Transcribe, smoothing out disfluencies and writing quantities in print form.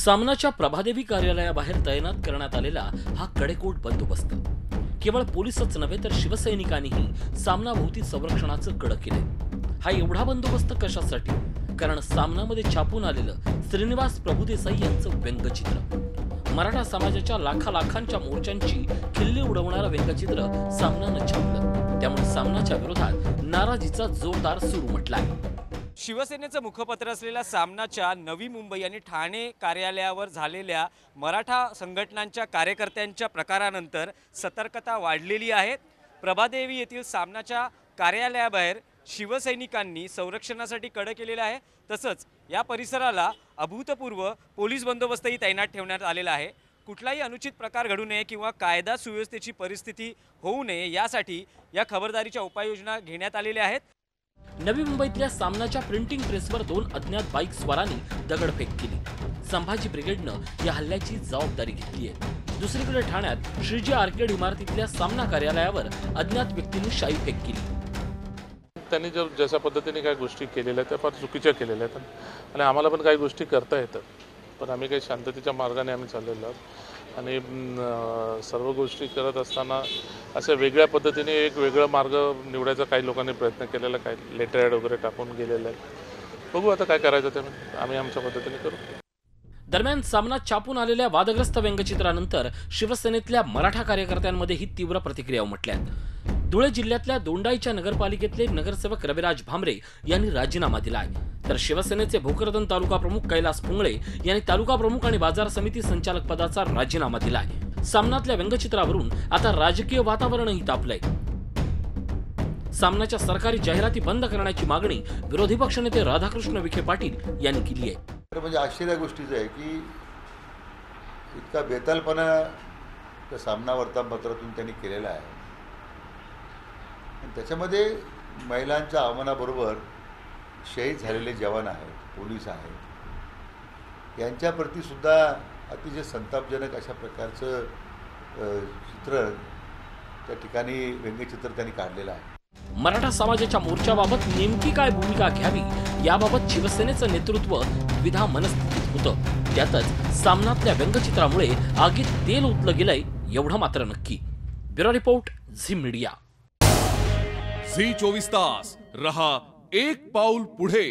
सामनाच्या प्रभादेवी कार्यालयाबाहेर तैनात करण्यात आलेला हा कडेकोट बंदोबस्त केवळ पोलिसच नव्हे तर शिवसैनिकांनीही सामनाभोवती संरक्षणाचं कडक केलंय। हा एवढा बंदोबस्त कशासाठी? कारण सामनामध्ये छापून आलेलं श्रीनिवास प्रभुदेसाई यांचं व्यंगचित्र, मराठा समाजाच्या लाखांच्या मोर्चांची खिल्ली उडवणारं व्यंगचित्र सामनानं छापलं। त्यामुळे सामनाच्या विरोधात नाराजीचा जोरदार सूर उमटलाय। शिवसेनेचं मुखपत्र असलेल्या सामनाच्या नवी मुंबई आणि ठाणे कार्यालयावर झालेल्या मराठा संघटनांच्या कार्यकर्त्यांच्या प्रकारानंतर सतर्कता वाढलेली आहे। प्रभादेवी येथील सामनाच्या कार्यालयाबाहेर शिवसैनिकांनी संरक्षणासाठी कड केलेलं आहे। तसंच या परिसराला अभूतपूर्व पोलीस बंदोबस्तही तैनात ठेवण्यात आलेला आहे। कुठलाही अनुचित प्रकार घडू नये किंवा कायदा सुव्यवस्थेची परिस्थिती होऊ नये यासाठी या खबरदारीच्या उपाययोजना घेण्यात आलेल्या आहेत। नवी मुंबईतल्या सामनाच्या प्रिंटिंग प्रेसवर 2 अज्ञात बाईक स्वारांनी दगडफेक केली। संभाजी ब्रिगेडनं या हल्ल्याची जबाबदारी घेतली आहे। दुसरीकडे ठाण्यात श्रीजी आर्केड इमारतीतल्या सामना कार्यालयावर अज्ञात व्यक्तींनी शाईफेक केली। त्यांनी जशा पद्धतीने काही गोष्टी केलेल्या त्या फार चुकीच्या केलेल्या आहेत आणि आम्हाला पण काही गोष्टी करता येतात, पण आम्ही काही शांततेच्या मार्गाने आम्ही चाललेलो आहोत आणि सर्व गोष्टी करत असताना अशा वेगळ्या पद्धतीने एक वेगळा मार्ग निवडायचा काही लोकांनी प्रयत्न केलेला, काही लेटर ॲड वगैरे टाकून गेलेलं आहे। बघू आता काय करायचं ते आम्ही आमच्या पद्धतीने करू। दरम्यान सामनात छापून आलेल्या वादग्रस्त व्यंगचित्रानंतर शिवसेनेतल्या मराठा कार्यकर्त्यांमध्येही तीव्र प्रतिक्रिया उमटल्यात। धुळे जिल्ह्यातल्या दोंडाईच्या नगरपालिकेतले नगरसेवक रविराज भामरे यांनी राजीनामा दिलाय, तर शिवसेनेचे भोकरदन तालुका प्रमुख कैलास पुंगळे यांनी तालुका प्रमुख आणि बाजार समिती संचालक पदाचा राजीनामा दिलाय। सामनातल्या व्यंगचित्रावरून आता राजकीय वातावरणही तापलंय। सामनाच्या सरकारी जाहिराती बंद करण्याची मागणी विरोधी पक्षनेते राधाकृष्ण विखे पाटील यांनी केली आहे। म्हणजे आश्चर्य गोष्टीचं आहे की इतका बेतालपणा त्या सामना वर्तमानपत्रातून त्यांनी केलेला आहे। त्याच्यामध्ये महिलांच्या आव्हानाबरोबर शहीद झालेले जवान आहेत, पोलीस आहेत, यांच्याप्रती सुद्धा अतिशय संतापजनक अशा प्रकारचं चित्र त्या ठिकाणी व्यंगचित्र त्यांनी काढलेलं आहे। मराठा समाजाच्या मोर्चाबाबत नेमकी काय भूमिका घ्यावी याबाबत शिवसेनेचं नेतृत्व द्विधा मनस्थितीत होतं। त्यातच सामनातल्या व्यंगचित्रामुळे आगीत तेल ओतलं गेलंय एवढं मात्र नक्की। Bureau report, Zee media. Zee 24 तास रहा एक पाऊल पुढे।